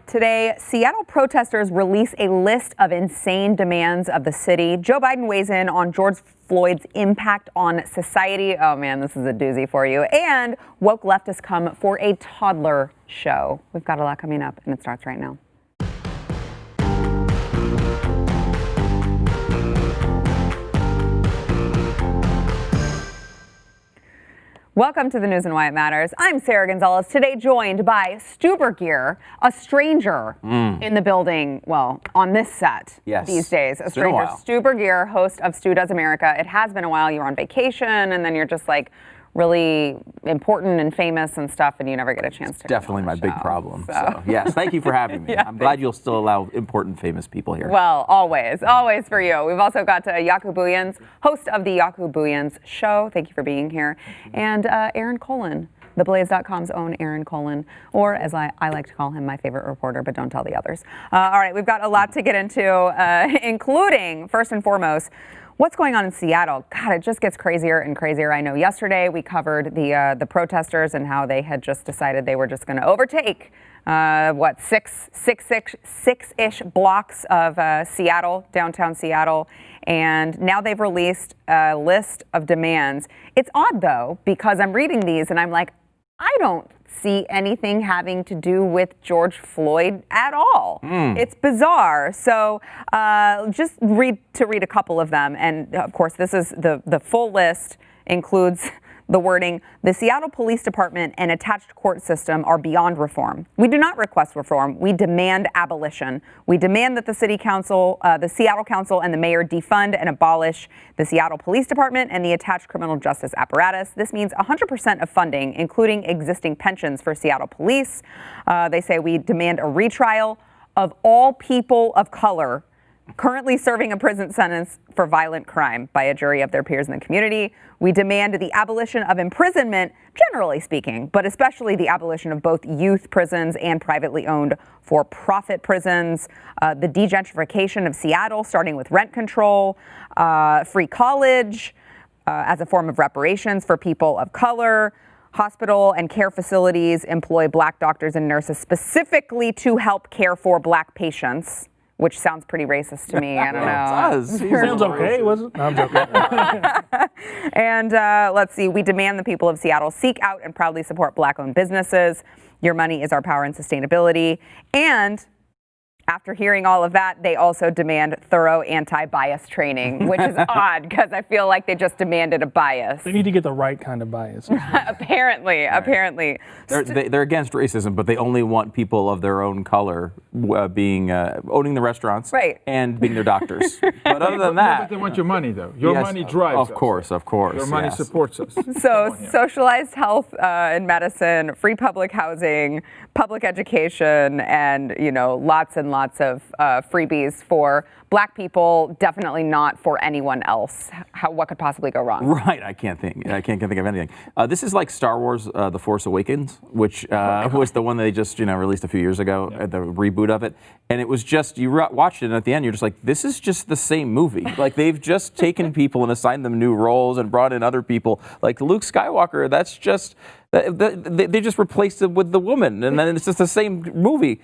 Today, Seattle protesters release a list of insane demands of the city. Joe Biden weighs in on George Floyd's impact on society. Oh man, this is a doozy for you. And woke leftists come for a toddler show. We've got a lot coming up, and it starts right now. Welcome to the news and why it matters. I'm Sarah Gonzalez, today joined by Stuber Gear, a stranger in the building, well, on this set these days. A stranger. Stuber Gear, host of Stu Does America. It has been a while. You're on vacation, and then you're just like really important and famous and stuff, and you never get a chance to. Definitely my big problem. So yes, thank you for having me. I'm glad you'll still allow important, famous people here. Well, always for you. We've also got Yaku Buyans, host of the Yaku Buyans Show. Thank you for being here. And Aaron Colin, the Blaze.com's own Aaron Colin, or as I like to call him, my favorite reporter, but don't tell the others. All right, we've got a lot to get into, including, first and foremost, what's going on in Seattle? God, it just gets crazier and crazier. I know yesterday we covered the protesters and how they had just decided they were just going to overtake six-ish blocks of Seattle, downtown Seattle, and now they've released a list of demands. It's odd though, because I'm reading these and I'm like, I don't see anything having to do with George Floyd at all. It's bizarre. So just read a couple of them. And of course, this is the full list includes the wording, the Seattle Police Department and attached court system are beyond reform. We do not request reform. We demand abolition. We demand that the City Council, the Seattle Council and the mayor defund and abolish the Seattle Police Department and the attached criminal justice apparatus. This means 100% of funding, including existing pensions for Seattle police. They say we demand a retrial of all people of color currently serving a prison sentence for violent crime by a jury of their peers in the community. We demand the abolition of imprisonment, generally speaking, but especially the abolition of both youth prisons and privately owned for-profit prisons, the degentrification of Seattle, starting with rent control, free college as a form of reparations for people of color. Hospital and care facilities employ Black doctors and nurses specifically to help care for Black patients, which sounds pretty racist to me. I don't know. It does. Sounds okay, wasn't it? No, I'm joking. And let's see. We demand the people of Seattle seek out and proudly support Black-owned businesses. Your money is our power and sustainability. And after hearing all of that, they also demand thorough anti-bias training, which is odd because I feel like they just demanded a bias. They need to get the right kind of bias. Apparently. They're against racism, but they only want people of their own color being owning the restaurants and being their doctors. But other than that, but they want your money though. Your money drives. Of course. Your money supports us. So socialized health and medicine, free public housing, public education, and lots and lots of freebies for Black people, definitely not for anyone else. What could possibly go wrong? Right, I can't think of anything. This is like Star Wars: The Force Awakens, which was the one they just released a few years ago, the reboot of it, and it was just you watched it and at the end you're just like, this is just the same movie. Like they've just taken people and assigned them new roles and brought in other people. Like Luke Skywalker, that's just. They just replaced it with the woman, and then it's just the same movie.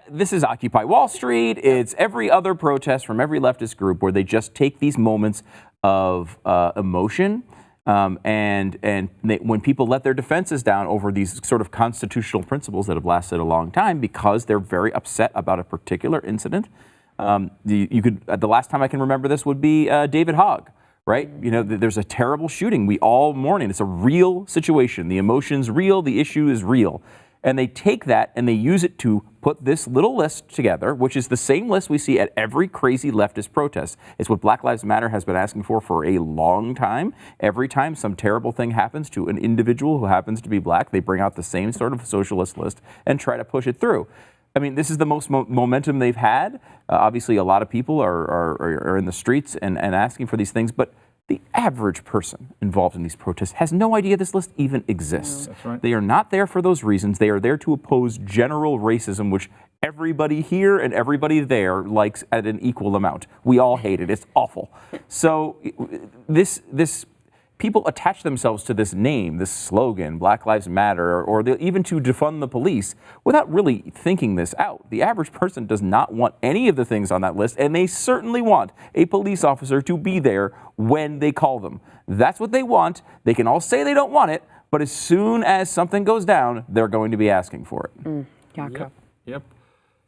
This is Occupy Wall Street. It's every other protest from every leftist group where they just take these moments of emotion, when people let their defenses down over these sort of constitutional principles that have lasted a long time because they're very upset about a particular incident. The last time I can remember this would be David Hogg. Right? There's a terrible shooting. We all mourning. It's a real situation. The emotion's real. The issue is real. And they take that and they use it to put this little list together, which is the same list we see at every crazy leftist protest. It's what Black Lives Matter has been asking for a long time. Every time some terrible thing happens to an individual who happens to be Black, they bring out the same sort of socialist list and try to push it through. I mean, this is the most momentum they've had. Obviously, a lot of people are in the streets and asking for these things, but the average person involved in these protests has no idea this list even exists. That's right. They are not there for those reasons. They are there to oppose general racism, which everybody here and everybody there likes at an equal amount. We all hate it. It's awful. So this people attach themselves to this name, this slogan, Black Lives Matter, or even to defund the police without really thinking this out. The average person does not want any of the things on that list, and they certainly want a police officer to be there when they call them. That's what they want. They can all say they don't want it, but as soon as something goes down, they're going to be asking for it. Yep.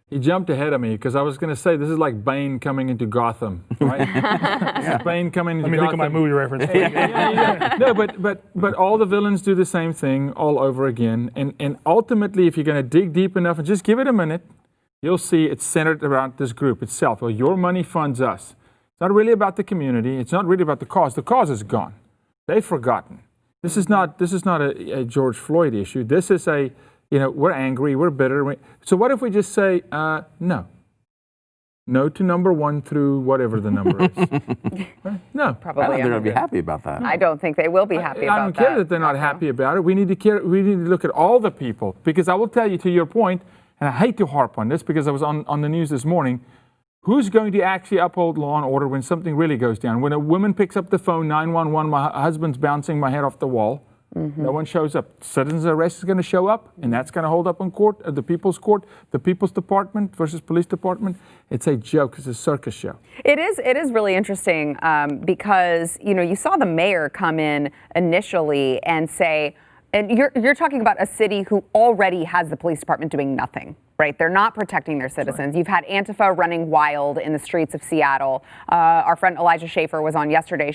He jumped ahead of me because I was going to say this is like Bane coming into Gotham, right? This is Bane coming into Let me Gotham. think of my movie reference. No, but all the villains do the same thing all over again. And ultimately, if you're going to dig deep enough and just give it a minute, you'll see it's centered around this group itself. Well, your money funds us. It's not really about the community. It's not really about the cause. The cause is gone. They've forgotten. This is not a George Floyd issue. This is a, we're angry, we're bitter. So what if we just say no? No to number 1 through whatever the number is. Right? No. Probably. I don't think they're going to be happy about that. I don't think they will be happy about that. I don't care that they're not happy about it. We need to look at all the people. Because I will tell you, to your point, and I hate to harp on this because I was on the news this morning, who's going to actually uphold law and order when something really goes down? When a woman picks up the phone, 911, my husband's bouncing my head off the wall, no one shows up. Citizens arrest is going to show up, and that's going to hold up in court, the People's Court, the People's Department versus Police Department. It's a joke. It's a circus show. It is really interesting because, you saw the mayor come in initially and say, and you're talking about a city who already has the police department doing nothing. Right, they're not protecting their citizens. Right. You've had Antifa running wild in the streets of Seattle. Our friend Elijah Schaefer was on yesterday.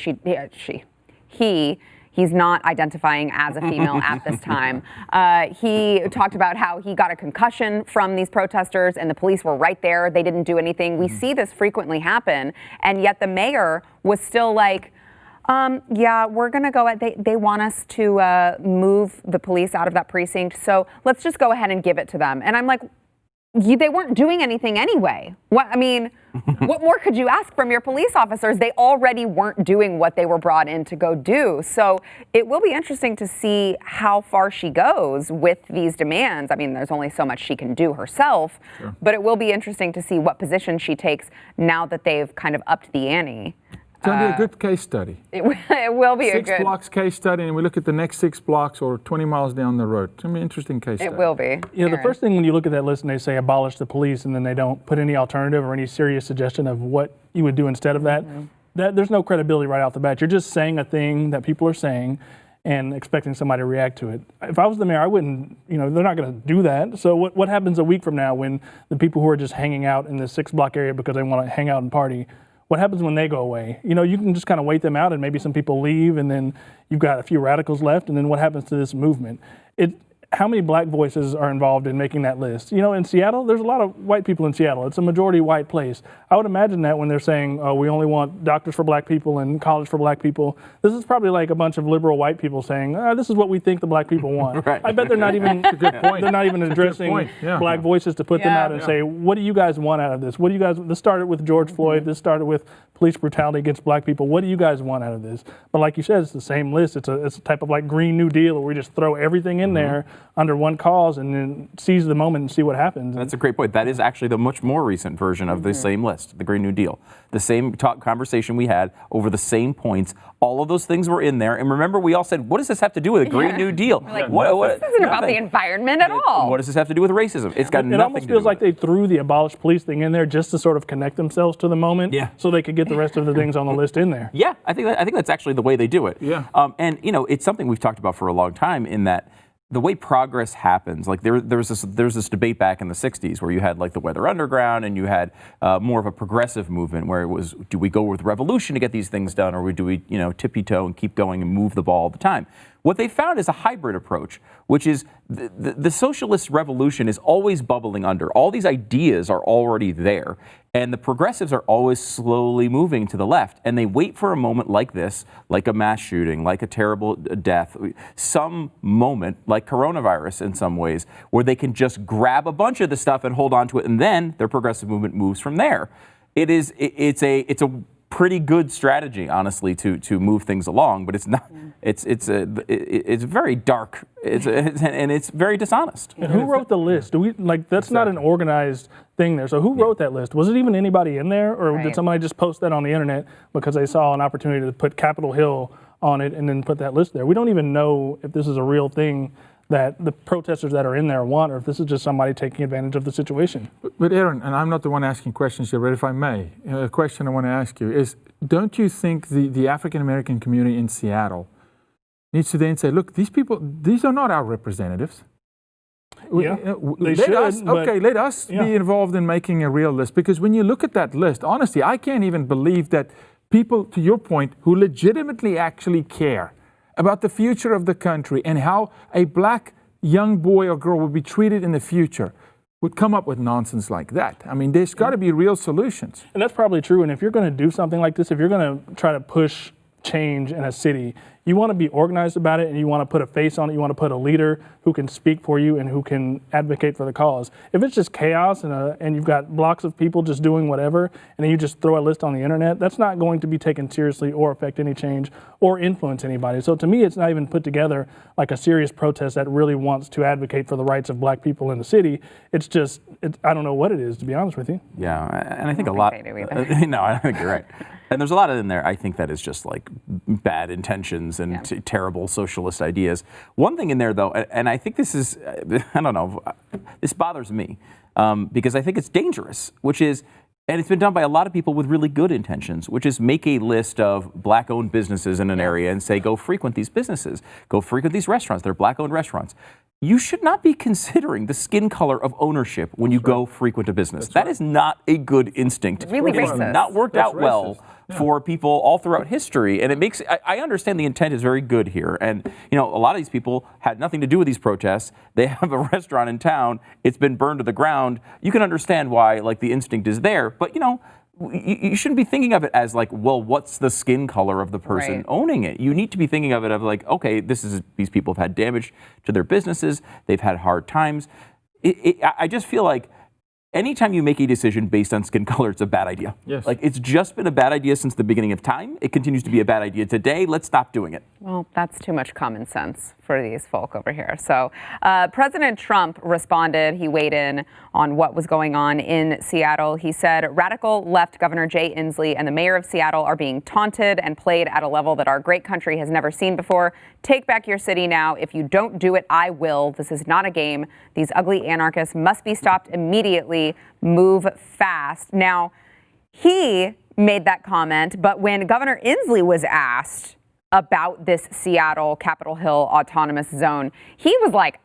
He's not identifying as a female at this time. He talked about how he got a concussion from these protesters and the police were right there. They didn't do anything. We see this frequently happen, and yet the mayor was still like, yeah, we're going to go. They want us to move the police out of that precinct, so let's just go ahead and give it to them. And I'm like, they weren't doing anything anyway. What more could you ask from your police officers? They already weren't doing what they were brought in to go do. So it will be interesting to see how far she goes with these demands. I mean, there's only so much she can do herself, but it will be interesting to see what position she takes now that they've kind of upped the ante. It's going to be a good case study. It will be 6 blocks case study, and we look at the next 6 blocks or 20 miles down the road. It's going to be an interesting case study. It will be. The first thing when you look at that list and they say abolish the police, and then they don't put any alternative or any serious suggestion of what you would do instead of that, there's no credibility right off the bat. You're just saying a thing that people are saying and expecting somebody to react to it. If I was the mayor, I wouldn't, they're not going to do that. So what happens a week from now when the people who are just hanging out in the 6 block area because they want to hang out and party, what happens when they go away? You can just kind of wait them out and maybe some people leave and then you've got a few radicals left, and then what happens to this movement? How many black voices are involved in making that list? In Seattle, there's a lot of white people in Seattle. It's a majority white place. I would imagine that when they're saying, oh, we only want doctors for black people and college for black people, this is probably like a bunch of liberal white people saying, this is what we think the black people want. Right. I bet they're not even they're not even addressing black voices to put them out and say, what do you guys want out of this? What do you guys, this started with George Floyd, this started with police brutality against black people. What do you guys want out of this? But like you said, it's the same list. It's a type of like Green New Deal where we just throw everything in there under one cause and then seize the moment and see what happens. That's a great point. That is actually the much more recent version of the same list, the Green New Deal. The same conversation we had over the same points. All of those things were in there. And remember, we all said, what does this have to do with a Green New Deal? Like, this isn't about the environment at all. What does this have to do with racism? It's got nothing to do with it. It almost feels like they threw the abolish police thing in there just to sort of connect themselves to the moment so they could get the rest of the things on the list in there. Yeah, I think that's actually the way they do it. Yeah. And it's something we've talked about for a long time in that the way progress happens, like there's this debate back in the 60s where you had like the Weather Underground and you had more of a progressive movement where it was, do we go with revolution to get these things done, or do we tippy-toe and keep going and move the ball all the time? What they found is a hybrid approach, which is the socialist revolution is always bubbling under. All these ideas are already there, and the progressives are always slowly moving to the left, and they wait for a moment like this, like a mass shooting, like a terrible death, some moment like coronavirus in some ways, where they can just grab a bunch of the stuff and hold on to it, and then their progressive movement moves from there. It's a pretty good strategy, honestly, to move things along, but it's not. It's very dark. And it's very dishonest. And who wrote the list? That's not an organized thing there. So who wrote that list? Was it even anybody in there, or did somebody just post that on the internet because they saw an opportunity to put Capitol Hill on it and then put that list there. We don't even know if this is a real thing that the protesters that are in there want, or if this is just somebody taking advantage of the situation. But Aaron, and I'm not the one asking questions here, but if I may, a question I want to ask you is, don't you think the African-American community in Seattle needs to then say, look, these people, these are not our representatives. Yeah, they let should, us, okay, let us be involved in making a real list. Because when you look at that list, honestly, I can't even believe that people, to your point, who legitimately actually care about the future of the country and how a black young boy or girl will be treated in the future would come up with nonsense like that. I mean, there's got to be real solutions. And that's probably true. And if you're going to do something like this, if you're going to try to push change in a city, you want to be organized about it and you want to put a face on it. You want to put a leader who can speak for you and who can advocate for the cause. If it's just chaos and you've got blocks of people just doing whatever and then you just throw a list on the internet, that's not going to be taken seriously or affect any change or influence anybody. So to me, it's not even put together like a serious protest that really wants to advocate for the rights of black people in the city. It's just, I don't know what it is, to be honest with you. Yeah, and I think a lot. They do either. No, I think you're right. And there's a lot in there, I think, that is just like bad intentions and terrible socialist ideas. One thing in there, though, and I think this is, I don't know, this bothers me because I think it's dangerous, which is, and it's been done by a lot of people with really good intentions, which is make a list of black-owned businesses in an area and say, go frequent these businesses, go frequent these restaurants, they're black-owned restaurants. You should not be considering the skin color of ownership when you go frequent a business. That is not a good instinct. It's really It's racist. not worked out well for people all throughout history. And it makes, I understand the intent is very good here. And, you know, a lot of these people had nothing to do with these protests. They have a restaurant in town. It's been burned to the ground. You can understand why, like, the instinct is there. But, you know, you shouldn't be thinking of it as like, well, what's the skin color of the person owning it? You need to be thinking of it of like, okay, these people have had damage to their businesses. They've had hard times. I just feel like anytime you make a decision based on skin color, it's a bad idea. Yes. Like, it's just been a bad idea since the beginning of time. It continues to be a bad idea today. Let's stop doing it. Well, that's too much common sense for these folk over here. So President Trump responded. He weighed in on what was going on in Seattle. He said radical left Governor Jay Inslee and the mayor of Seattle are being taunted and played at a level that our great country has never seen before. Take back your city now. If you don't do it, I will. This is not a game. These ugly anarchists must be stopped immediately. Move fast. Now, he made that comment, but when Governor Inslee was asked about this Seattle Capitol Hill autonomous zone, he was like,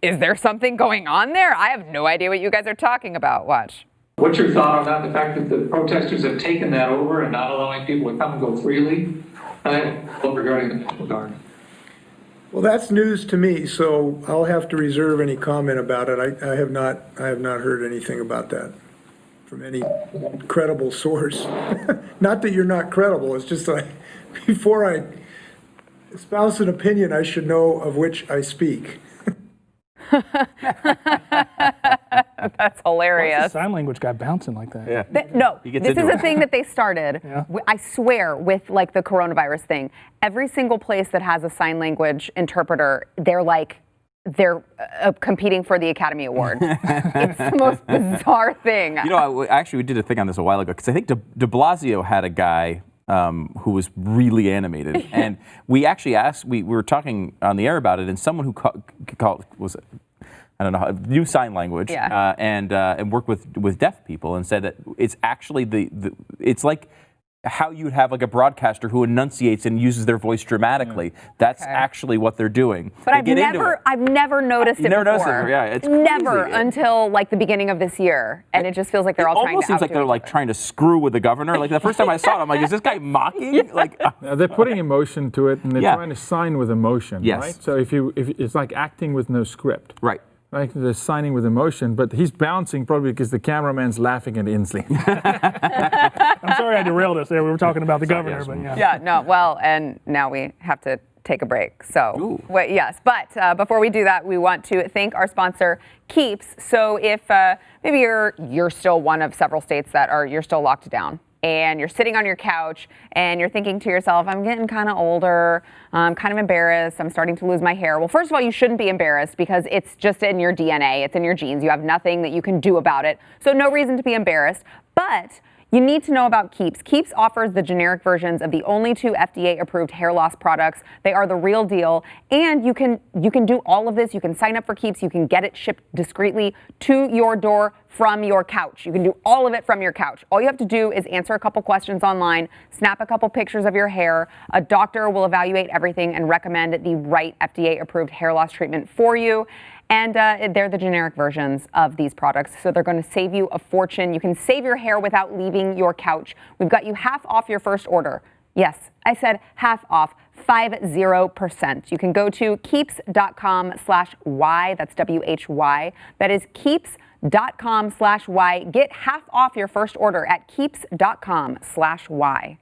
is there something going on there? I have no idea what you guys are talking about. Watch. What's your thought on that? The fact that the protesters have taken that over and not allowing people to come and go freely? Regarding that regard. Well, that's news to me, so I'll have to reserve any comment about it. I have not heard anything about that from any credible source. Not that you're not credible, it's just like, before I espouse an opinion, I should know of which I speak. That's hilarious. What's the sign language guy bouncing like that? Yeah. No, He gets this is into a it. thing that they started. I swear, with like the coronavirus thing, every single place that has a sign language interpreter, they're competing for the Academy Award. It's the most bizarre thing. You know, actually, we did a thing on this a while ago because I think de Blasio had a guy who was really animated, and we actually asked. We were talking on the air about it, and someone who called was, I don't know, knew sign language, and worked with deaf people, and said that it's actually it's like how you would have like a broadcaster who enunciates and uses their voice dramatically. That's actually what they're doing. But I've never noticed it never before. noticed it, yeah, it's never crazy. until like the beginning of this year, and it just feels like they're all trying to almost seems like outdo they're each like other. trying to screw with the governor. Like the first time I saw it, I'm like, is this guy mocking? Like, They're putting emotion to it, and they're Yeah. trying to sign with emotion, Yes. right? So if it's like acting with no script. right. Right, they're signing with emotion, but he's bouncing probably because the cameraman's laughing at Inslee. I'm sorry I derailed us there. We were talking about the governor, but yeah. Yeah, no, well, and now we have to take a break. So, yes, but before we do that, we want to thank our sponsor, Keeps. So if maybe you're still one of several states that you're still locked down, and you're sitting on your couch and you're thinking to yourself, I'm getting kind of older, I'm kind of embarrassed, I'm starting to lose my hair. Well, first of all, you shouldn't be embarrassed because it's just in your DNA, it's in your genes. You have nothing that you can do about it. So no reason to be embarrassed. But You need to know about Keeps. Keeps offers the generic versions of the only 2 FDA-approved hair loss products. They are the real deal, and you can do all of this. You can sign up for Keeps. You can get it shipped discreetly to your door from your couch. You can do all of it from your couch. All you have to do is answer a couple questions online, snap a couple pictures of your hair. A doctor will evaluate everything and recommend the right FDA-approved hair loss treatment for you. And they're the generic versions of these products, so they're going to save you a fortune. You can save your hair without leaving your couch. We've got you half off your first order. Yes, I said half off, 50%. You can go to keeps.com/Y, that's WHY. That is keeps.com/Y. Get half off your first order at keeps.com/Y.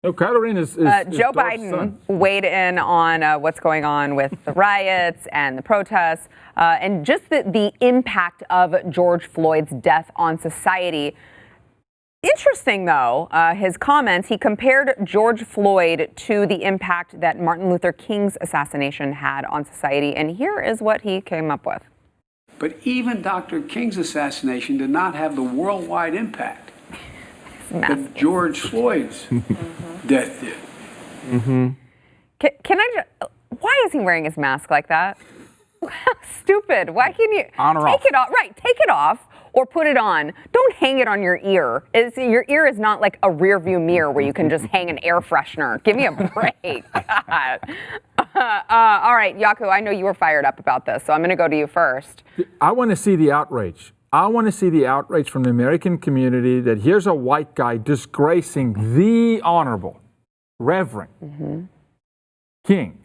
No, Kylo Ren is Joe Darth's Biden son. weighed in on what's going on with the riots and the protests and just the impact of George Floyd's death on society. Interesting, though, his comments. He compared George Floyd to the impact that Martin Luther King's assassination had on society. And here is what he came up with. But even Dr. King's assassination did not have the worldwide impact that George Floyd's death did. Can I just, why is he wearing his mask like that? Stupid. Why can you take it off? Right, take it off or put it on. Don't hang it on your ear. Your ear is not like a rear view mirror where you can just hang an air freshener. Give me a break. God. All right, Yaku, I know you were fired up about this, so I'm going to go to you first. I want to see the outrage. I want to see the outrage from the American community that here's a white guy disgracing the Honorable Reverend King,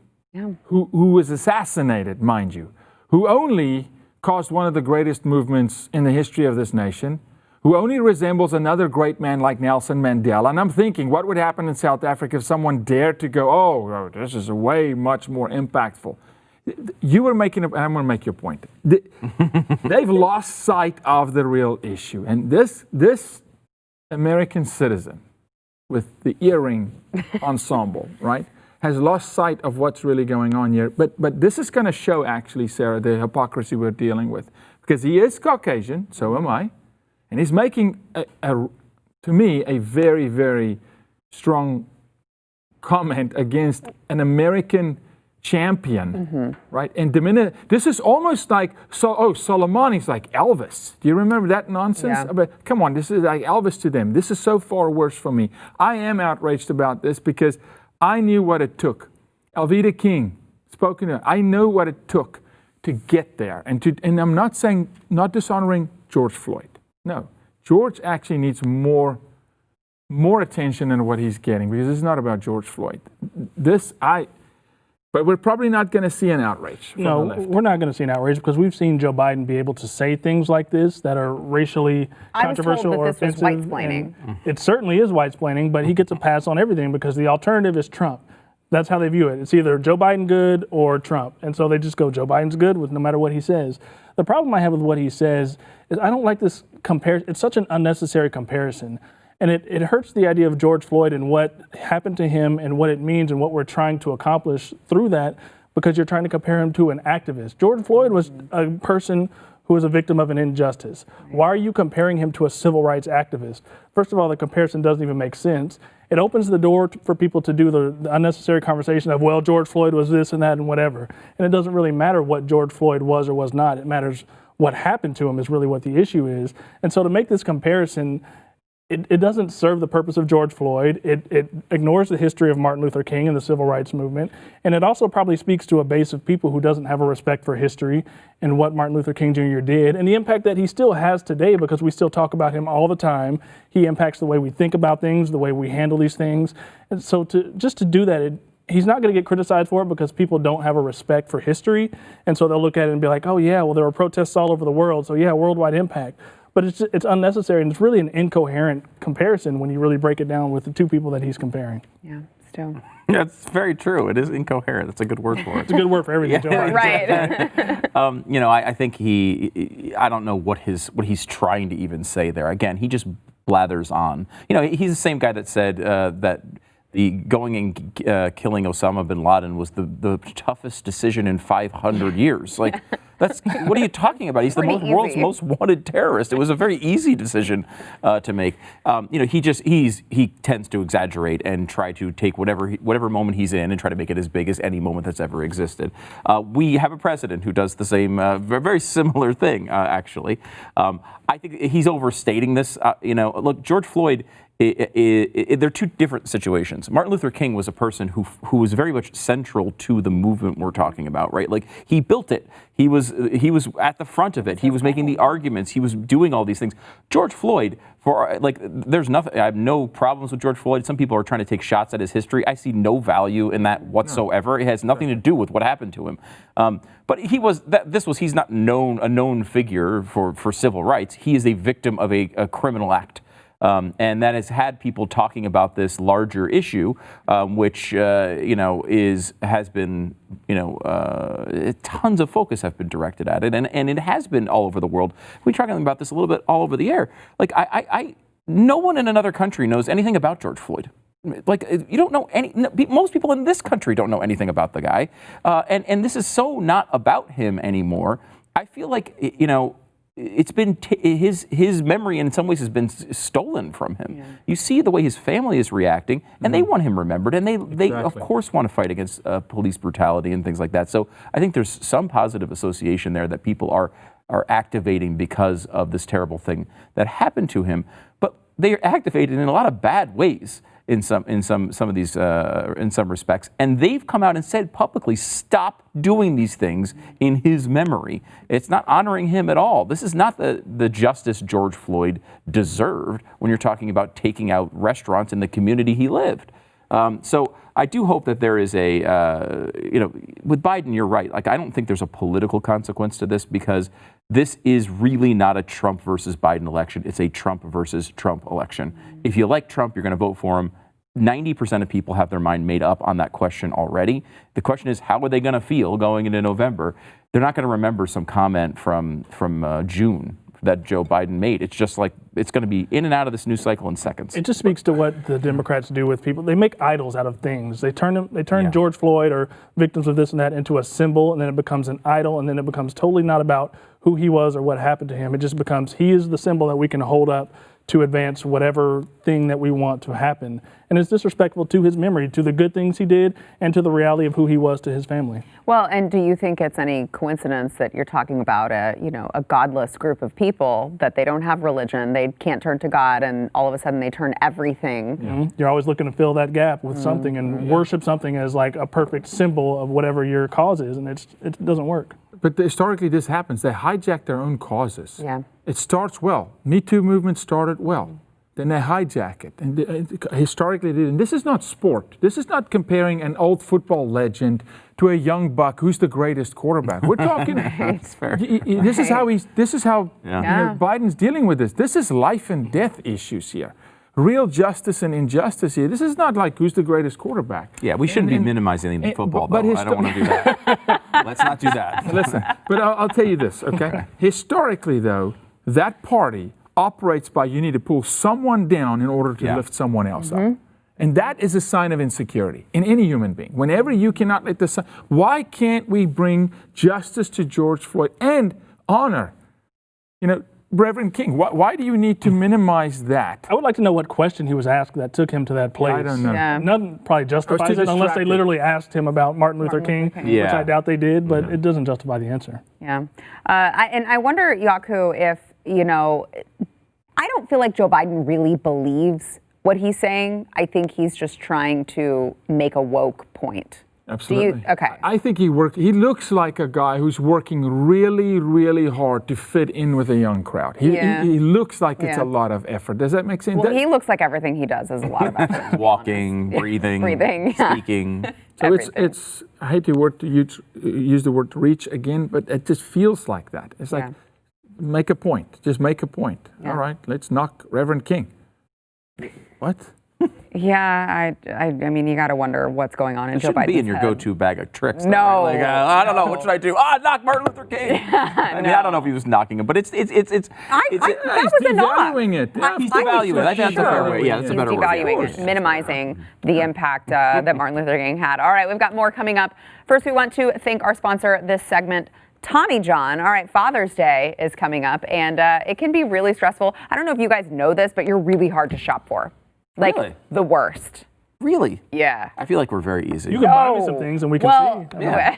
who was assassinated, mind you, who only caused one of the greatest movements in the history of this nation, who only resembles another great man like Nelson Mandela. And I'm thinking, what would happen in South Africa if someone dared to go, oh, this is way much more impactful? You were making, I'm going to make your point. They've lost sight of the real issue. And this American citizen with the earring ensemble, right, has lost sight of what's really going on here. But this is going to show, actually, Sarah, the hypocrisy we're dealing with. Because he is Caucasian, so am I. And he's making, to me, a very, very strong comment against an American champion, right? And this is almost like, Soleimani's like Elvis. Do you remember that nonsense? Yeah. But come on, this is like Elvis to them. This is so far worse for me. I am outraged about this because I knew what it took. Alveda King, spoken to, I know what it took to get there. And I'm not saying, not dishonoring George Floyd. No, George actually needs more attention than what he's getting because it's not about George Floyd. But we're probably not going to see an outrage from the left. We're not going to see an outrage because we've seen Joe Biden be able to say things like this that are racially controversial or offensive. I was told that this was white-splaining. It certainly is white-splaining, but he gets a pass on everything because the alternative is Trump. That's how they view it. It's either Joe Biden good or Trump. And so they just go, Joe Biden's good with no matter what he says. The problem I have with what he says is I don't like this comparison. It's such an unnecessary comparison. And it hurts the idea of George Floyd and what happened to him and what it means and what we're trying to accomplish through that because you're trying to compare him to an activist. George Floyd was a person who was a victim of an injustice. Why are you comparing him to a civil rights activist? First of all, the comparison doesn't even make sense. It opens the door for people to do the unnecessary conversation of, well, George Floyd was this and that and whatever. And it doesn't really matter what George Floyd was or was not. It matters what happened to him is really what the issue is. And so to make this comparison, it doesn't serve the purpose of George Floyd. It ignores the history of Martin Luther King and the civil rights movement. And it also probably speaks to a base of people who doesn't have a respect for history and what Martin Luther King Jr. did and the impact that he still has today because we still talk about him all the time. He impacts the way we think about things, the way we handle these things. And so to do that, he's not going to get criticized for it because people don't have a respect for history. And so they'll look at it and be like, oh yeah, well there were protests all over the world. So yeah, worldwide impact. But it's unnecessary, and it's really an incoherent comparison when you really break it down with the two people that he's comparing. Yeah, still. Yeah, it's very true. It is incoherent. That's a good word for it. It's a good word for everything. Yeah. Right. I think I don't know what he's trying to even say there. Again, he just blathers on. He's the same guy that said that the going and killing Osama bin Laden was the toughest decision in 500 years. Like, What are you talking about? He's the Pretty world's easy. most wanted terrorist. It was a very easy decision to make. He tends to exaggerate and try to take whatever moment he's in and try to make it as big as any moment that's ever existed. We have a president who does the same, very similar thing, actually. I think he's overstating this. Look, George Floyd. They're two different situations. Martin Luther King was a person who was very much central to the movement we're talking about, right? Like, he built it. He was at the front of it. He was making the arguments. He was doing all these things. George Floyd, there's nothing. I have no problems with George Floyd. Some people are trying to take shots at his history. I see no value in that whatsoever. It has nothing to do with what happened to him. But he's not a known figure for civil rights. He is a victim of a criminal act. And that has had people talking about this larger issue, which has been tons of focus have been directed at it, and it has been all over the world. We're talking about this a little bit all over the air. Like, no one in another country knows anything about George Floyd. Like, you don't know most people in this country don't know anything about the guy, and this is so not about him anymore. I feel like it's been his memory in some ways has been stolen from him. Yeah. You see the way his family is reacting, and they want him remembered, and they of course want to fight against police brutality and things like that. So I think there's some positive association there that people are activating because of this terrible thing that happened to him. But they are activated in a lot of bad ways in some of these in some respects, and they've come out and said publicly, stop doing these things in his memory. It's not honoring him at all. This is not the justice George Floyd deserved when you're talking about taking out restaurants in the community he lived. So I do hope that there is with Biden, you're right. Like, I don't think there's a political consequence to this, because this is really not a Trump versus Biden election. It's a Trump versus Trump election. If you like Trump, you're going to vote for him. 90% of people have their mind made up on that question already. The question is, how are they going to feel going into November? They're not going to remember some comment from June that Joe Biden made. It's just like, it's going to be in and out of this news cycle in seconds. It just speaks to what the Democrats do with people. They make idols out of things. They turn George Floyd or victims of this and that into a symbol, and then it becomes an idol, and then it becomes totally not about who he was or what happened to him. It just becomes, he is the symbol that we can hold up to advance whatever thing that we want to happen. And it's disrespectful to his memory, to the good things he did, and to the reality of who he was to his family. Well, and do you think it's any coincidence that you're talking about a godless group of people, that they don't have religion, they can't turn to God, and all of a sudden they turn everything? Mm-hmm. You're always looking to fill that gap with something and worship something as like a perfect symbol of whatever your cause is, and it doesn't work. But historically, this happens. They hijack their own causes. Yeah. It starts well. Me Too movement started well. Then they hijack it. And historically, and this is not sport. This is not comparing an old football legend to a young buck who's the greatest quarterback. We're talking. That's fair. This is how Biden's dealing with this. This is life and death issues here. Real justice and injustice here. This is not like who's the greatest quarterback. Yeah, we shouldn't be minimizing the football, though. I don't want to do that. Let's not do that. Listen, but I'll tell you this, okay? Historically, though, that party operates by you need to pull someone down in order to lift someone else up. And that is a sign of insecurity in any human being. Whenever you cannot let this, why can't we bring justice to George Floyd and honor, Reverend King? Why do you need to minimize that? I would like to know what question he was asked that took him to that place. I don't know. Yeah. Nothing probably justifies it unless they literally asked him about Martin Luther King, which I doubt they did, but it doesn't justify the answer. Yeah. And I wonder, Yaku, if, I don't feel like Joe Biden really believes what he's saying. I think he's just trying to make a woke point. Absolutely. Okay. I think he looks like a guy who's working really, really hard to fit in with a young crowd. He looks like it's a lot of effort. Does that make sense? Well, he looks like everything he does is a lot of effort. Walking, breathing, speaking. So it's I hate to use the word reach again, but it just feels like that. It's like, make a point. Just make a point. Yeah. All right, let's knock Reverend King. What? Yeah, I mean, you got to wonder what's going on in Joe Biden's head. It shouldn't be in your go-to bag of tricks. Though, no. Right? Like, I don't know. What should I do? Knock Martin Luther King. I mean, I don't know if he was knocking him, but it's that was a knock. Devaluing it. He's devaluing it. I think that's a fair way. Yeah, that's a better word. He's devaluing it, minimizing the impact that Martin Luther King had. All right, we've got more coming up. First, we want to thank our sponsor this segment, Tommy John. All right, Father's Day is coming up, and it can be really stressful. I don't know if you guys know this, but you're really hard to shop for. Like, Really? the worst. Really? Yeah. I feel like we're very easy. You can buy me some things and we can see. Yeah.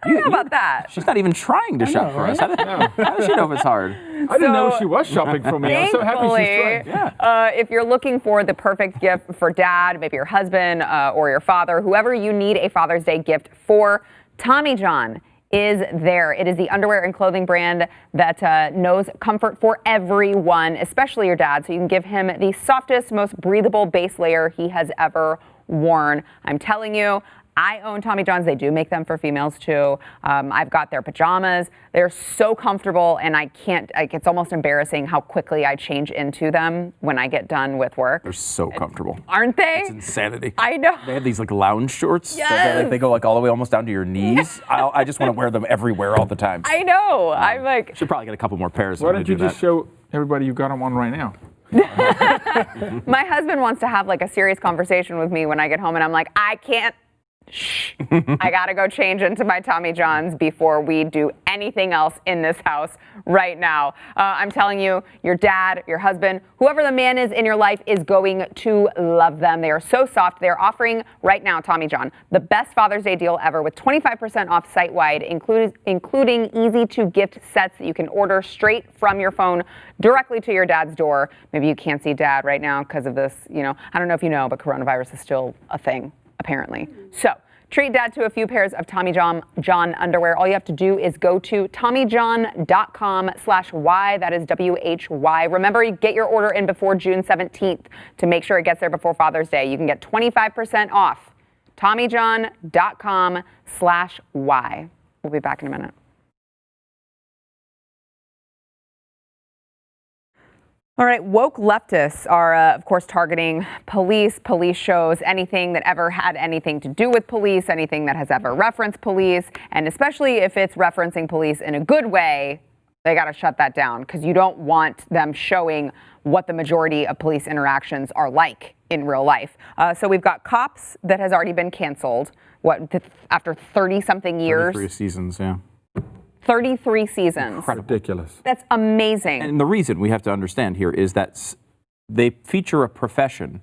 I don't know about that. She's not even trying to shop for us. How does she know if it's hard? I didn't know she was shopping for me. I'm so happy she's trying. If you're looking for the perfect gift for dad, maybe your husband or your father, whoever you need a Father's Day gift for, Tommy John is there. It is the underwear and clothing brand that knows comfort for everyone, especially your dad. So you can give him the softest, most breathable base layer he has ever worn. I'm telling you, I own Tommy Johns. They do make them for females too. I've got their pajamas. They're so comfortable, and I can't, it's almost embarrassing how quickly I change into them when I get done with work. They're so comfortable. Aren't they? It's insanity. I know. They have these like lounge shorts. Yes. They go like all the way almost down to your knees. I just want to wear them everywhere all the time. I know. I'm like, Should probably get a couple more pairs. Why when I don't you do just that. show everybody you got them on right now? my husband wants to have like a serious conversation with me when I get home, and I'm like, I can't. Shh. I gotta go change into my Tommy Johns before we do anything else in this house right now. I'm telling you, your dad, your husband, whoever the man is in your life is going to love them. They are so soft. They're offering right now, Tommy John, the best Father's Day deal ever with 25% off site-wide, including easy-to-gift sets that you can order straight from your phone directly to your dad's door. Maybe you can't see dad right now because of this, I don't know if you know, but coronavirus is still a thing, apparently. So treat dad to a few pairs of Tommy John underwear. All you have to do is go to TommyJohn.com/Y. That is WHY. Remember, you get your order in before June 17th to make sure it gets there before Father's Day. You can get 25% off. TommyJohn.com/Y. We'll be back in a minute. All right, woke leftists are, of course, targeting police shows, anything that ever had anything to do with police, anything that has ever referenced police, and especially if it's referencing police in a good way, they got to shut that down because you don't want them showing what the majority of police interactions are like in real life. So we've got Cops that has already been canceled, after 30-something years? 33 seasons, yeah. 33 seasons. Ridiculous. That's amazing. And the reason we have to understand here is that they feature a profession,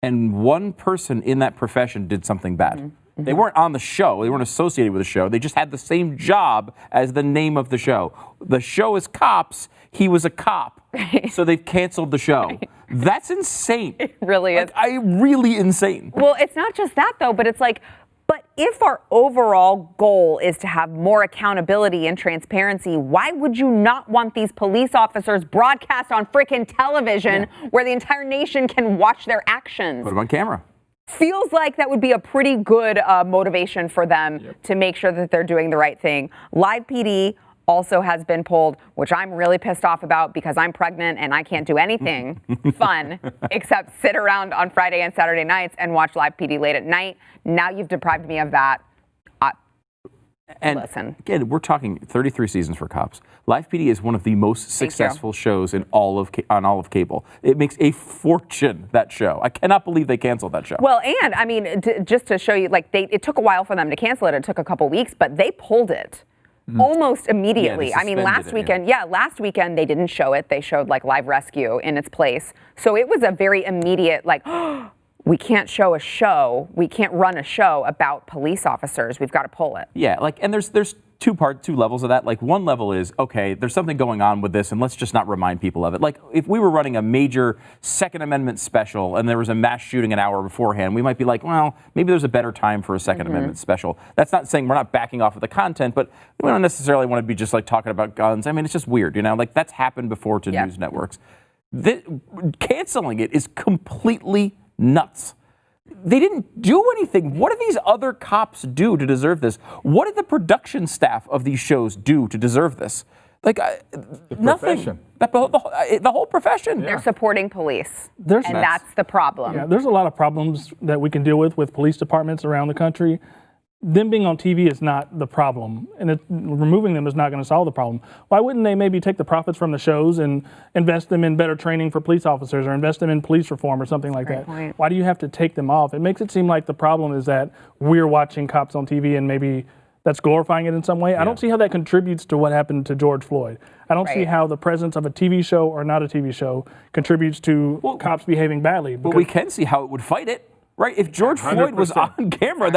and one person in that profession did something bad. Mm-hmm. They weren't on the show. They weren't associated with the show. They just had the same job as the name of the show. The show is Cops. He was a cop. Right. So they've canceled the show. Right. That's insane. It really is. Really insane. Well, it's not just that, though, but it's like, but if our overall goal is to have more accountability and transparency, why would you not want these police officers broadcast on frickin' television where the entire nation can watch their actions? Put them on camera. Feels like that would be a pretty good motivation for them to make sure that they're doing the right thing. Live PD also has been pulled, which I'm really pissed off about because I'm pregnant and I can't do anything fun except sit around on Friday and Saturday nights and watch Live PD late at night. Now you've deprived me of that. Listen. Again, we're talking 33 seasons for Cops. Live PD is one of the most successful shows in all of cable. It makes a fortune, that show. I cannot believe they canceled that show. Well, and I mean, just to show you, it took a while for them to cancel it. It took a couple weeks, but they pulled it. Almost immediately. I mean, last weekend they didn't show it. They showed Live Rescue in its place. So it was a very immediate, we can't show a show. We can't run a show about police officers. We've got to pull it. Yeah, and there's two levels of that. One level is, okay, there's something going on with this, and let's just not remind people of it. If we were running a major Second Amendment special and there was a mass shooting an hour beforehand, we might be like, well, maybe there's a better time for a Second Amendment special. That's not saying we're not backing off of the content, but we don't necessarily want to be just talking about guns. I mean, it's just weird, that's happened before to news networks. Canceling it is completely nuts. They didn't do anything. What did these other cops do to deserve this? What did the production staff of these shows do to deserve this? Nothing. The whole profession. They're supporting police. That's the problem. Yeah, there's a lot of problems that we can deal with police departments around the country. Them being on TV is not the problem, and removing them is not going to solve the problem. Why wouldn't they maybe take the profits from the shows and invest them in better training for police officers or invest them in police reform or something like that? Point. Why do you have to take them off? It makes it seem like the problem is that we're watching Cops on TV and maybe that's glorifying it in some way. I don't see how that contributes to what happened to George Floyd. I don't see Right. how the presence of a TV show or not a TV show contributes to cops behaving badly. But we can see how it would fight it. Right, if George Floyd was 100%. on camera,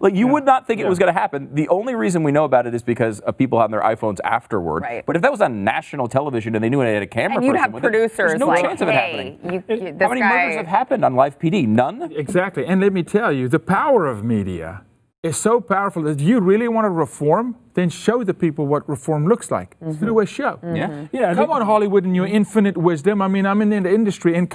you would not think it was going to happen. The only reason we know about it is because of people on their iPhones afterward. Right. But if that was on national television and they knew they had a camera, And you'd person have with it, producers there's no like, chance of it hey, happening. this How many guy. murders have happened on live PD? None. Exactly. And let me tell you, the power of media is so powerful that if you really want to reform, then show the people what reform looks like through a show. Yeah. Yeah, I Come think- on, Hollywood, and your infinite wisdom. I mean, I'm in the industry, and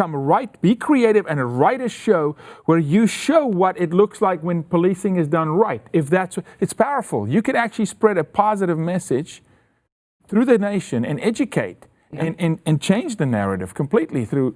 be creative and write a show where you show what it looks like when policing is done right. It's powerful. You could actually spread a positive message through the nation and educate and change the narrative completely through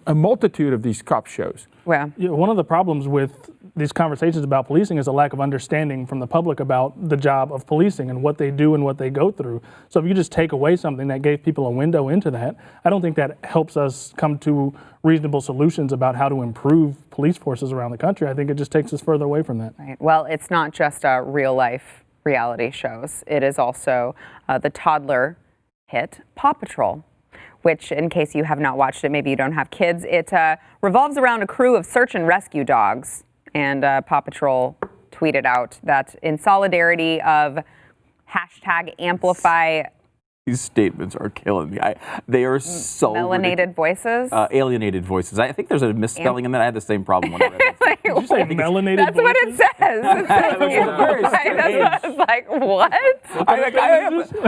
a multitude of these cop shows. Well, Yeah, one of the problems with these conversations about policing is a lack of understanding from the public about the job of policing and what they do and what they go through. So if you just take away something that gave people a window into that, I don't think that helps us come to reasonable solutions about how to improve police forces around the country. I think it just takes us further away from that. right. Well, it's not just real life reality shows. It is also the toddler hit Paw Patrol, which, in case you have not watched it, maybe you don't have kids, it revolves around a crew of search and rescue dogs. And Paw Patrol tweeted out that in solidarity of #amplify These statements are killing me. They are so melanated voices. alienated voices. I think there's a misspelling in that. I had the same problem when I read it. Did you say melanated That's what it voices? says. It says very amplify. That's what I was like, what?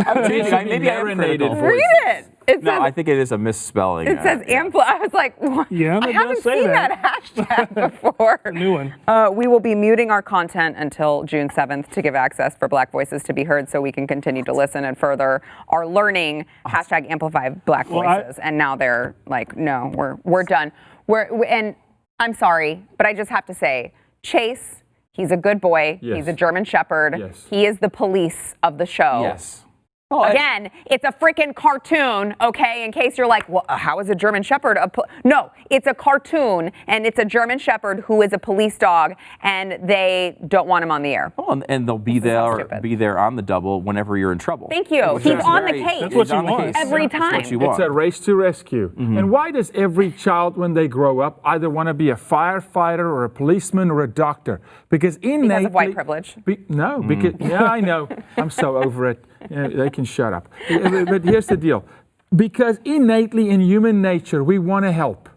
I'm changing. Maybe I am Marinated critical. voices. Read it. It No, says, I think it is a misspelling. it says amplify. I was like, what? Yeah, I it haven't does say seen that. hashtag before. New one. We will be muting our content until June 7th to give access for Black voices to be heard so we can continue to listen and further our learning #amplify Black voices. And now they're like, no, we're done. And I'm sorry, but I just have to say, Chase, he's a good boy. Yes. He's a German Shepherd. Yes. He is the police of the show. Yes. Again, it's a freaking cartoon, okay? In case you're like, well, how is a German Shepherd No, it's a cartoon, and it's a German Shepherd who is a police dog, and they don't want him on the air. Oh, and they'll be This is so there, stupid. be there on the double whenever you're in trouble. Thank you. Which He's is on the very- case. That's what he's you on the want. case. Every That's what time. you want. It's a race to rescue. And why does every child, when they grow up, either want to be a firefighter or a policeman or a doctor? Because innately... of white privilege. No, because... Yeah, I know. I'm so over it. Yeah, they can shut up. But here's the deal. Because innately in human nature, we want to help.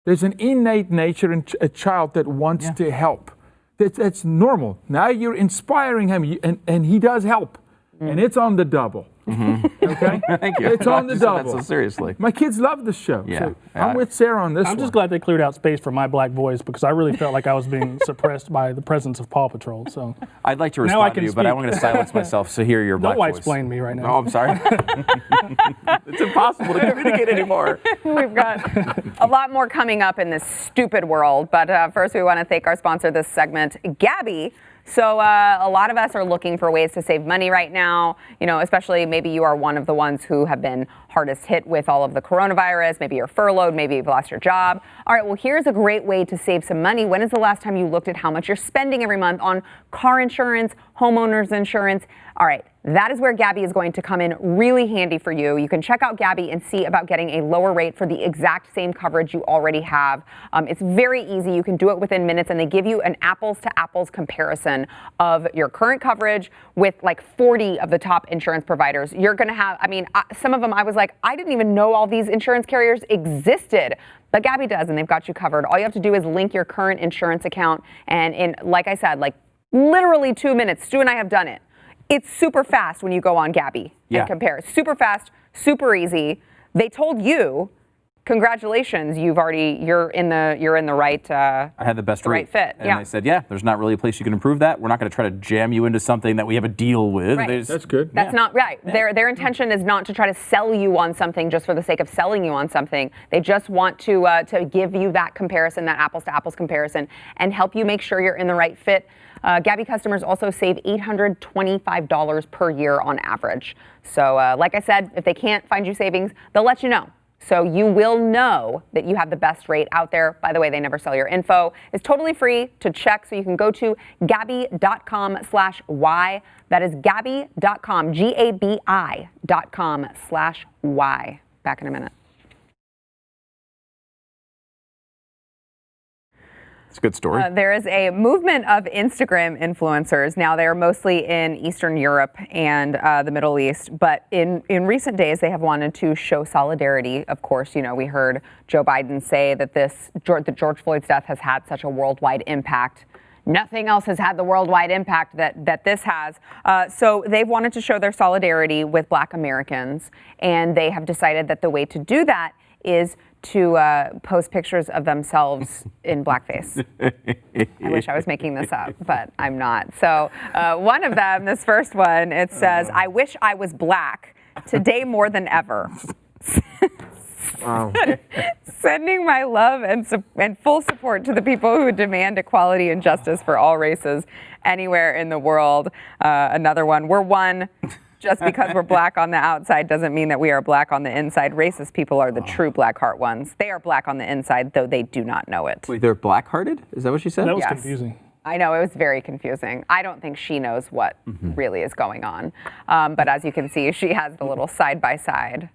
There's an innate nature in a child that wants to help. That's normal. Now you're inspiring him, and he does help. And it's on the double. Okay? Thank you. It's on the You said that double. so seriously. My kids love the show. Yeah. So I'm with Sarah on this I'm one. just glad they cleared out space for my black voice because I really felt like I was being suppressed by the presence of Paw Patrol. So I'd like to Now I respond to can you, but I speak. want to silence myself to hear your black don't voice. white-splain me right now. Oh, I'm sorry. It's impossible to communicate anymore. We've got a lot more coming up in this stupid world, but first we want to thank our sponsor this segment, Gabby. So a lot of us are looking for ways to save money right now, you know, especially maybe you are one of the ones who have been hardest hit with all of the coronavirus. Maybe you're furloughed, maybe you've lost your job. All right, well, here's a great way to save some money. When is the last time you looked at how much you're spending every month on car insurance, homeowners insurance? All right, that is where Gabby is going to come in really handy for you. You can check out Gabby and see about getting a lower rate for the exact same coverage you already have. It's very easy. You can do it within minutes, and they give you an apples to apples comparison of your current coverage with like 40 of the top insurance providers. You're going to have, I mean, some of them I was like, I didn't even know all these insurance carriers existed. But Gabby does, and they've got you covered. All you have to do is link your current insurance account, and in, like I said, like literally 2 minutes, Stu and I have done it. It's super fast when you go on Gabby and compare. Super fast, super easy. They told you, congratulations, you're in the right. I had the best the rate. right fit. And Yeah. they said, there's not really a place you can improve that. We're not going to try to jam you into something that we have a deal with. Right. They just- That's good. That's not right. Their intention is not to try to sell you on something just for the sake of selling you on something. They just want to give you that comparison, that apples to apples comparison, and help you make sure you're in the right fit. Gabby customers also save $825 per year on average. So like I said, if they can't find you savings, they'll let you know. So you will know that you have the best rate out there. By the way, they never sell your info. It's totally free to check. So you can go to Gabi.com/Y. That is Gabi.com, GABI.com/Y. Back in a minute. It's a good story. There is a movement of Instagram influencers. Now, they're mostly in Eastern Europe and the Middle East. But in recent days, they have wanted to show solidarity. Of course, we heard Joe Biden say that the George Floyd's death has had such a worldwide impact. Nothing else has had the worldwide impact that this has. So they've wanted to show their solidarity with Black Americans. And they have decided that the way to do that is to post pictures of themselves in blackface. I wish I was making this up, but I'm not. So one of them, this first one, it says, "I wish I was black today more than ever." Wow. Sending my love and full support to the people who demand equality and justice for all races anywhere in the world. Another one, "We're one. Just because we're black on the outside doesn't mean that we are black on the inside. Racist people are the true black heart ones. They are black on the inside, though they do not know it." Wait, they're black-hearted? Is that what she said? That was Yes. confusing. I know, it was very confusing. I don't think she knows what really is going on. But as you can see, she has the little side-by-side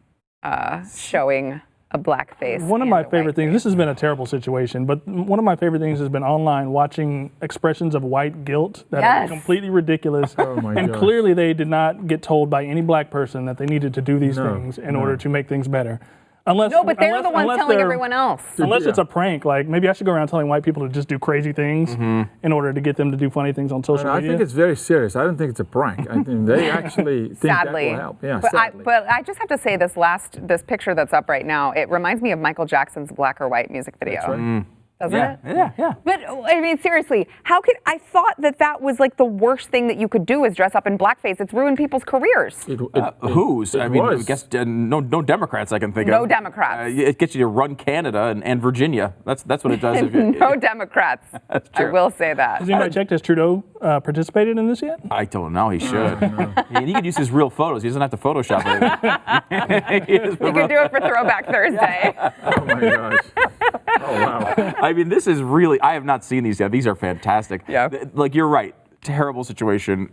showing a black face. One of and my a white favorite things, face. this has been a terrible situation, but one of my favorite things has been online watching expressions of white guilt that Yes. are completely ridiculous. my and gosh. clearly they did not get told by any black person that they needed to do these things in order to make things better. Unless, No, but they're the ones unless telling they're- everyone else. Unless it's a prank, like maybe I should go around telling white people to just do crazy things in order to get them to do funny things on social I media. think it's very serious. I don't think it's a prank. I think they actually think Sadly. that will help. Yeah, but sadly. I just have to say this picture that's up right now, it reminds me of Michael Jackson's Black or White music video. That's right. Doesn't Yeah, it? yeah. But I mean, seriously, I thought that was like the worst thing that you could do is dress up in blackface. It's ruined people's careers. Whose? I mean, I was. guess no Democrats I can think No of. Democrats. It gets you to run Canada and Virginia. That's what it does. If you, No Democrats. That's I true. will say that. Has anybody checked, has Trudeau participated in this yet? I don't know. He should. And he could use his real photos. He doesn't have to Photoshop anything. You could do it for Throwback Thursday. Oh my gosh. Oh wow. I mean, this is really, I have not seen these yet. These are fantastic. Yeah. Like, you're right. Terrible situation.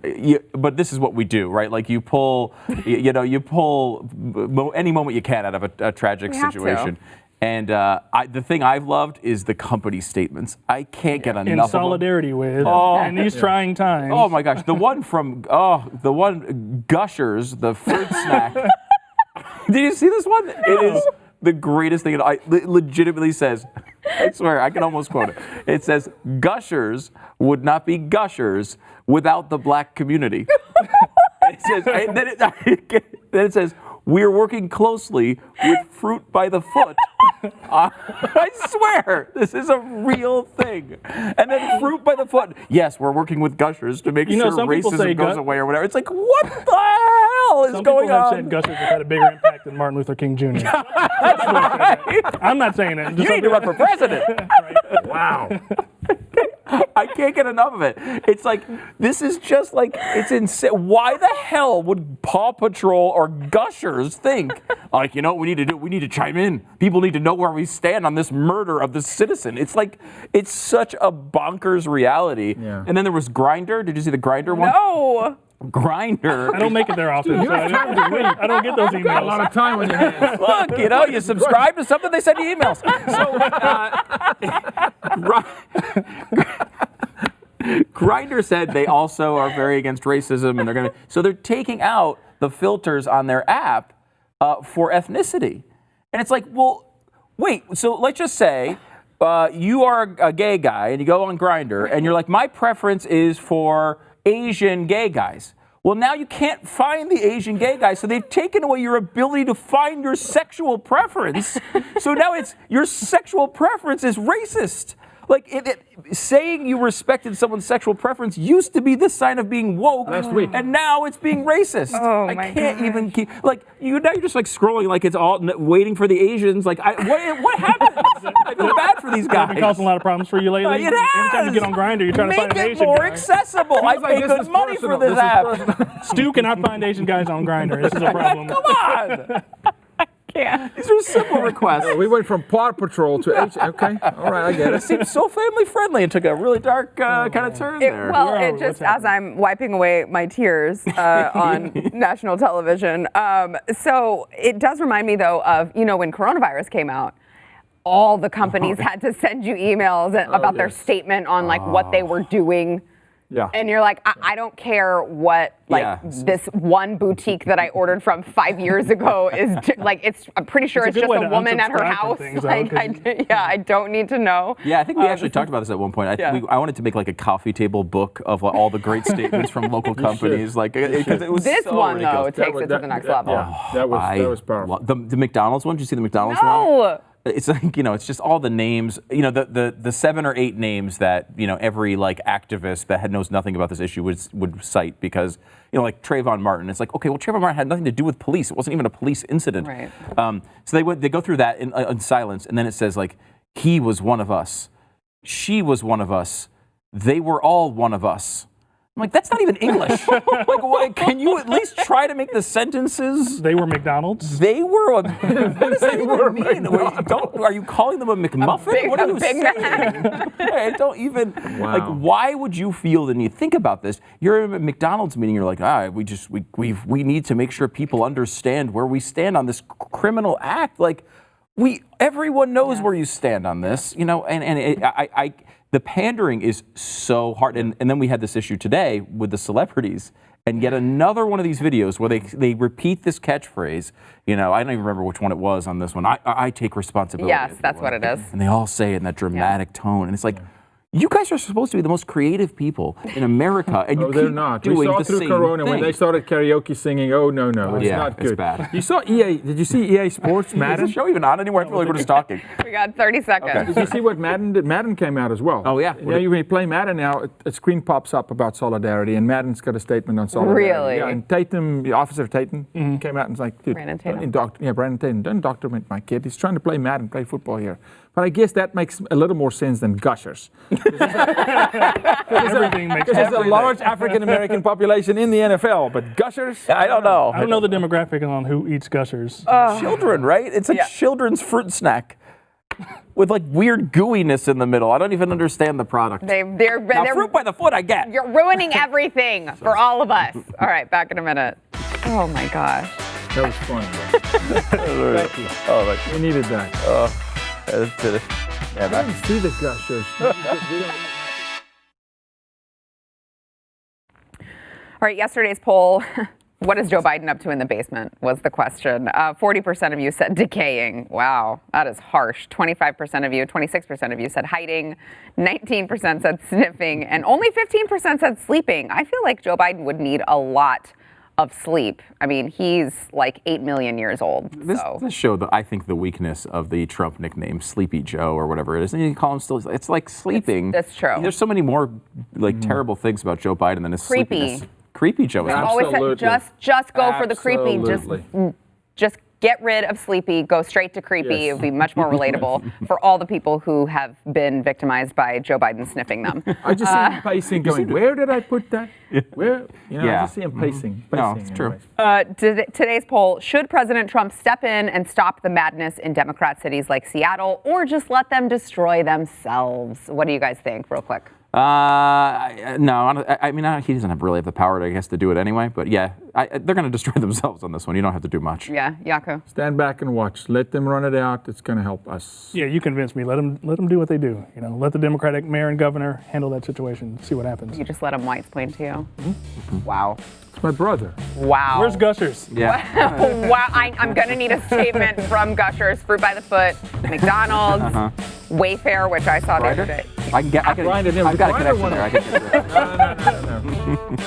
But this is what we do, right? Like, you pull any moment you can out of a tragic We have to. situation. And the thing I've loved is the company statements. I can't get enough In of them. solidarity with in these trying times. Oh my gosh, the one Gushers, the fruit snack. Did you see this one? It is the greatest thing. It legitimately says, I swear, I can almost quote it. It says, "Gushers would not be gushers without the black community." And then it says, "We're working closely with Fruit by the Foot." I swear, this is a real thing. And then Fruit by the Foot. "Yes, we're working with Gushers to make sure some people say racism goes away," or whatever. It's like, what the hell is Some going people have on? said Gushers have had a bigger impact than Martin Luther King Jr. I'm not saying it. You need to run for president. Wow. I can't get enough of it. It's like, this is just like, it's insane. Why the hell would Paw Patrol or Gushers think, like, you know what we need to do? We need to chime in. People need to know where we stand on this murder of this citizen. It's like, it's such a bonkers reality. Yeah. And then there was Grindr. Did you see the Grindr one? No. Grindr. I don't make it there often, so I don't get those A lot emails. of time on your hands. Look, you subscribe to something, they send you emails. Grindr said they also are very against racism, and they're taking out the filters on their app for ethnicity. And it's like, well, wait, so let's just say you are a gay guy and you go on Grindr and you're like, my preference is for Asian gay guys. Well, now you can't find the Asian gay guy, so they've taken away your ability to find your sexual preference. So now your sexual preference is racist. Like, saying you respected someone's sexual preference used to be the sign of being woke. Last week. And now it's being racist. Oh, I my can't gosh. even keep, like, now you're just like scrolling like it's all waiting for the Asians. Like, what happened? I feel bad for these guys. It's been causing a lot of problems for you lately. It Every time you has. get on Grindr, you're trying to find Make an it Asian more guy. accessible. I like pay this good is money for personal. this This is app. personal. Stu cannot find Asian guys on Grindr. This is a problem. Come on. can't. These are simple requests. We went from Paw Patrol to H. Okay, all right, I get It it. seems so family friendly and took a really dark kind of turn there. Well, Where are it we? just, What's as I'm wiping away my tears on national television. So it does remind me, though, of, when coronavirus came out, all the companies had to send you emails about their statement on what they were doing. Yeah. And you're like, I don't care what this one boutique that I ordered from 5 years ago is I'm pretty sure it's It's a just good way a to woman at her unsubscribe from house. things, though, Like, 'cause- I don't need to know. Yeah, I think we actually talked about this at one point. Yeah. I wanted to make like a coffee table book of all the great statements from local companies, because it was This so one, though, ridiculous. takes it to the next level. Yeah, that was powerful. The McDonald's one. Did you see the McDonald's one? No. It's like, it's just all the names, the 7 or 8 names that, every activist that knows nothing about this issue would cite because, like Trayvon Martin. It's like, okay, well, Trayvon Martin had nothing to do with police. It wasn't even a police incident. Right. So they go through that in silence, and then it says he was one of us. She was one of us. They were all one of us. I'm like, that's not even English. What, can you at least try to make the sentences? They were McDonald's. They were. What does that even mean? Are you calling them a McMuffin? What are you Big saying? Mac. I don't even. Wow. Why would you feel the need? Think about this. You're in a McDonald's meeting. You're like, we need to make sure people understand where we stand on this criminal act. Everyone knows where you stand on this. The pandering is so hard. And then we had this issue today with the celebrities. And yet another one of these videos where they repeat this catchphrase. I don't even remember which one it was on this one. I take responsibility. Yes, that's what it is. And they all say it in that dramatic tone. And it's like, you guys are supposed to be the most creative people in America, and you they're keep not. doing We saw the through same Corona when thing. they started karaoke singing. Oh no, it's yeah, not good. it's bad. You saw EA? Did you see EA Sports Is Madden? the show even on anymore? I feel like we're just talking. We got 30 seconds. Did you see what Madden did? Madden came out as well. Oh, yeah. When you play Madden now, a screen pops up about solidarity, and Madden's got a statement on solidarity. Really? Yeah, and Tatum, Officer Tatum, came out and was like, dude, Brandon Tatum. Brandon Tatum, don't doctor my kid. He's trying to play Madden, play football here. But I guess that makes a little more sense than gushers. Everything makes There's sense. a large African American population in the NFL, but gushers? I don't know. I don't know the demographic on who eats gushers. Children, right? It's a children's fruit snack with weird gooiness in the middle. I don't even understand the product. They're Fruit by the foot, I get. You're ruining everything for all of us. All right, back in a minute. Oh my gosh. That was fun. Thank you. Oh, We needed that. yeah, I didn't see the gushers. All right, yesterday's poll, what is Joe Biden up to in the basement was the question. 40% of you said decaying. Wow, that is harsh. 25% of you, 26% of you said hiding. 19% said sniffing. And only 15% said sleeping. I feel like Joe Biden would need a lot of sleep. I mean, he's 8 million years old. This showed, I think, the weakness of the Trump nickname, Sleepy Joe or whatever it is. And you call him still, it's like sleeping. That's true. There's so many more terrible things about Joe Biden than his Creepy. sleepiness. Creepy Joe. I've always said, Absolutely. just go for the creepy. Absolutely. Just get rid of sleepy, go straight to creepy. Yes. It would be much more relatable for all the people who have been victimized by Joe Biden sniffing them. I just see him pacing, going, where did I put that? Where? I Yeah. just see him pacing. No, it's true. Today's poll, should President Trump step in and stop the madness in Democrat cities like Seattle, or just let them destroy themselves? What do you guys think, real quick? No, I mean, he doesn't really have the power, I guess, to do it anyway. But yeah, they're going to destroy themselves on this one. You don't have to do much. Yeah, Jaco. Stand back and watch. Let them run it out. It's going to help us. Yeah, you convinced me. Let them do what they do. Let the Democratic mayor and governor handle that situation. See what happens. You just let him white explain to you? Wow. It's my brother. Wow. Where's Gushers? Yeah. Wow, I'm going to need a statement from Gushers, Fruit by the Foot, McDonald's, Wayfair, which I saw the other day. I've got a connection there. I can get it. No.